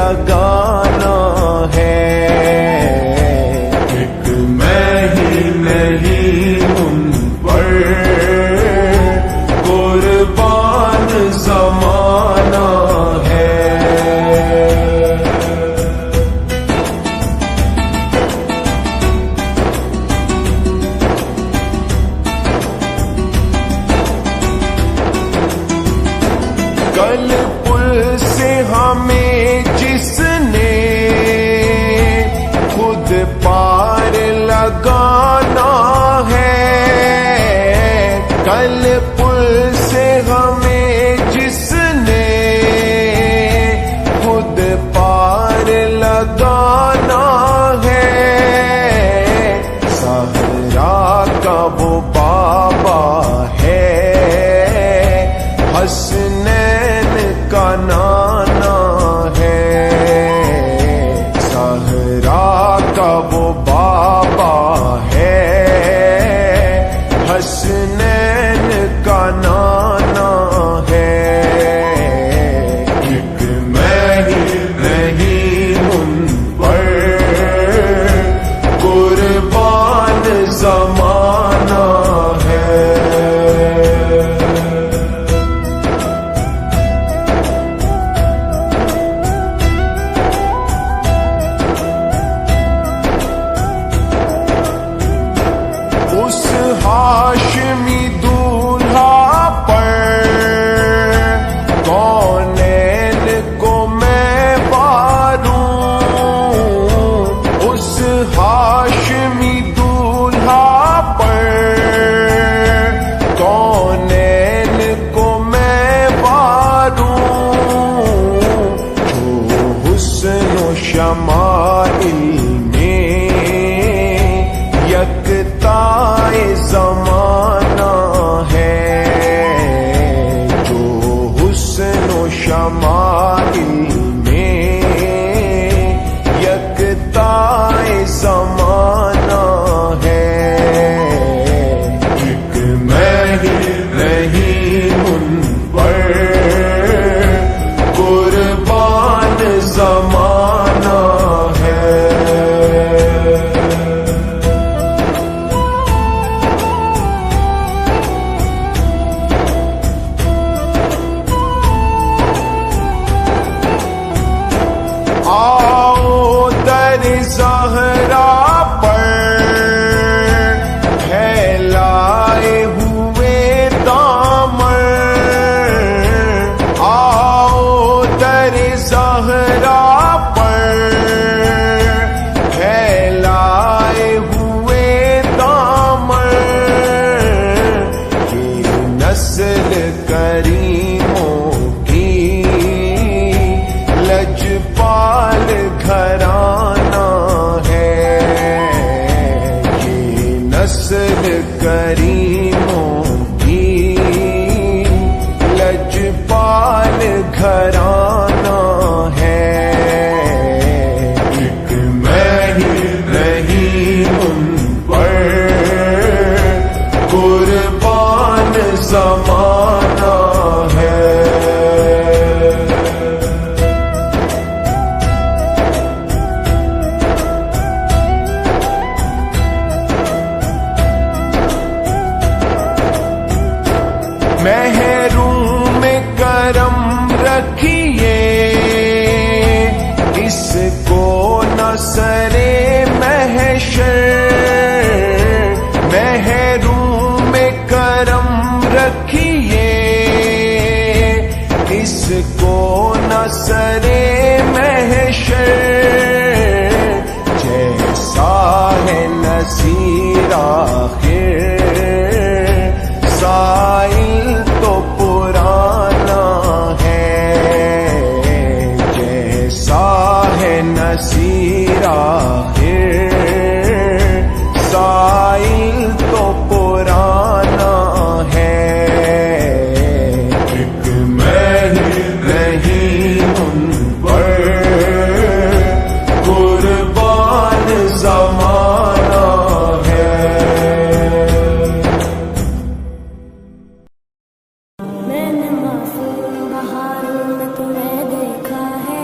लगाना है। एक मैं ही नहीं उन पर कुर्बान ज़माना है। कल पुल से हमें जिसने खुद पार लगाना है। कल पुल से हमें जिसने खुद पार लगाना है। सहरा का वो बाबा है, हसनैन का नाना है। सहरा का वो बाबा है, हसनैन का नाना है। एक मैं ही नहीं उन पर कुर्बान ज़माना है। उस हाशमी दूल्हा पर कौनैन को मैं वारूं। उस हाशमी दूल्हा पर कौनैन को मैं वारूं। जो हुस्न शमाइल में यकताए ज़माना है। जो हुस्न शमाइल में यकताए ज़माना है। एक मैं ही नहीं उन पर कुर्बान ज़माना है। आओ दर ज़हरा पर फैलाए हुए दामन। आओ दर ज़हरा पर फैलाए हुए दामन। ये नस्ल करीमों की लजपाल घराना है। ये नस्ल करीमों की लजपाल घराना है। एक मैं ही नहीं उन पर कुर्बान ज़माना है। महरूम करम रखिए इसको न सरे महशर। महरूम करम रखिए इसको न सरे महशर। जैसा है नसीर आखिर साइल तो पुराना है। जैसा है नसीर आखिर साइल तो पुराना है। एक मैं ही नहीं उन पर कुर्बान ज़माना है। मैंने मासूम बहारों में तुम्हें देखा है।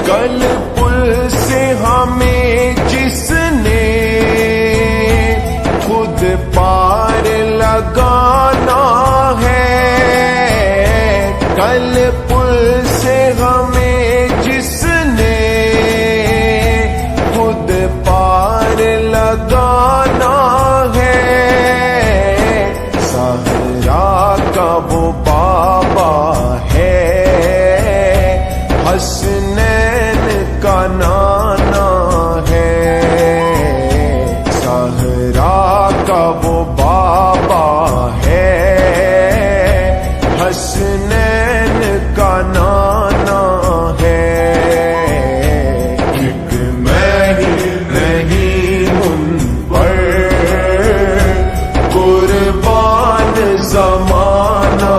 कल पुल से हमें जिसने खुद पार लगाना है, कल पुल से हमें जिसने खुद पार लगाना है, सहरा का वो बाबा है, हसनैन का नाना है, सहरा का वो बाबा है, हसनैन का नाना है। एक मैं ही नहीं उन पर कुर्बान ज़माना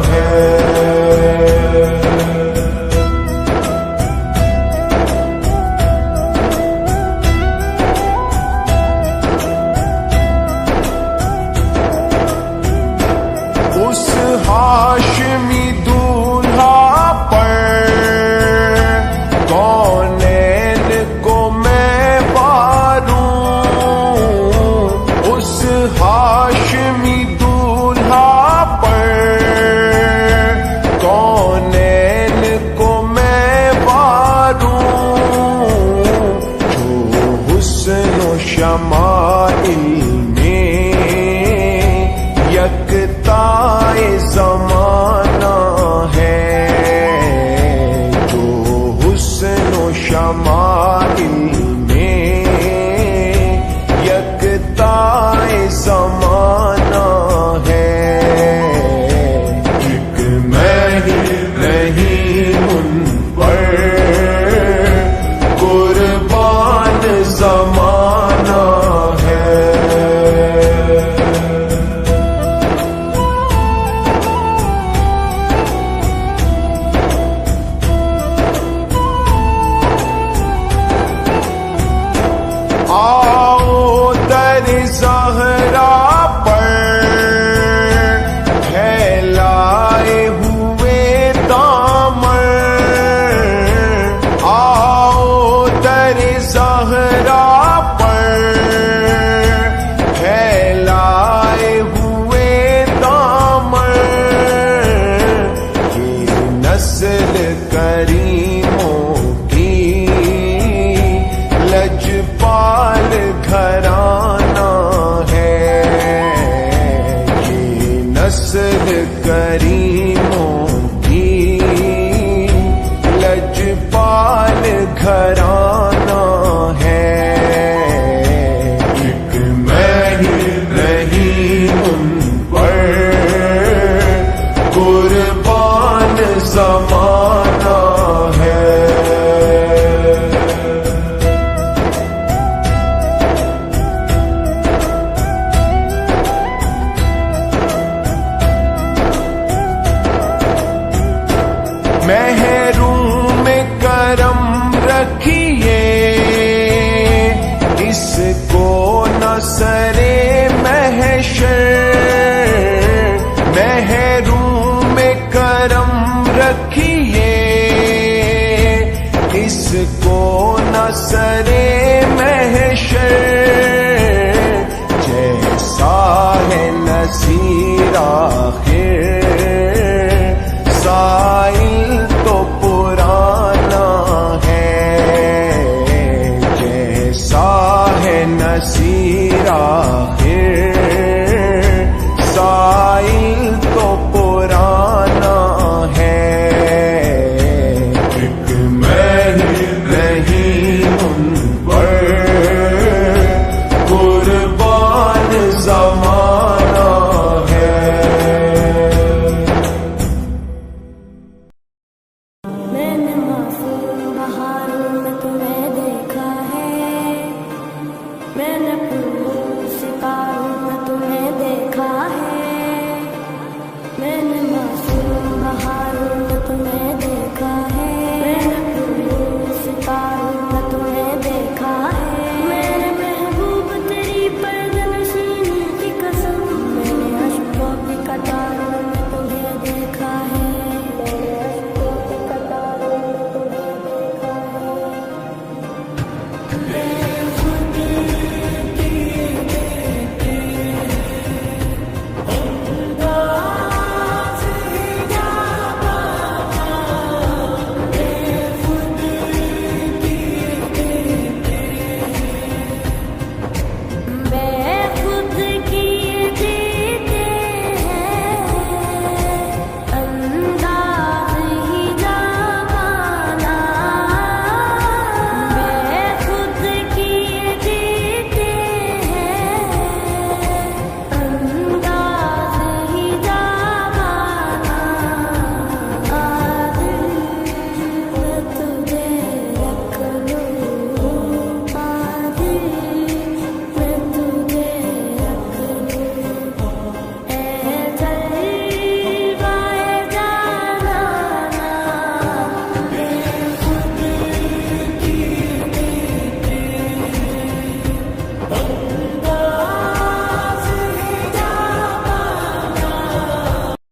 है। उस हाशमी दूल्हा पर कौनैन को मैं वारूं, उस हाशमी दूल्हा पर कौनैन को मैं वारूं, जो हुस्न शमाइल में यकताए ज़माना है, जो हुस्न शमाइल में यकताए ज़माना है। एक मैं ही नहीं उन पर कुर्बान ज़माना है। आओ दर ज़हरा पर फैलाए हुए दामन, आओ दर ज़हरा पर फैलाए हुए दामन, ये नस्ल करीमों की लजपाल घराना है, ये नस्ल करीमों की लजपाल घराना है। एक मैं ही नहीं उन पर कुर्बान ज़माना है। महरूम करम रखिए इसको न सरे महशर, महरूम करम रखिए इसको न सरे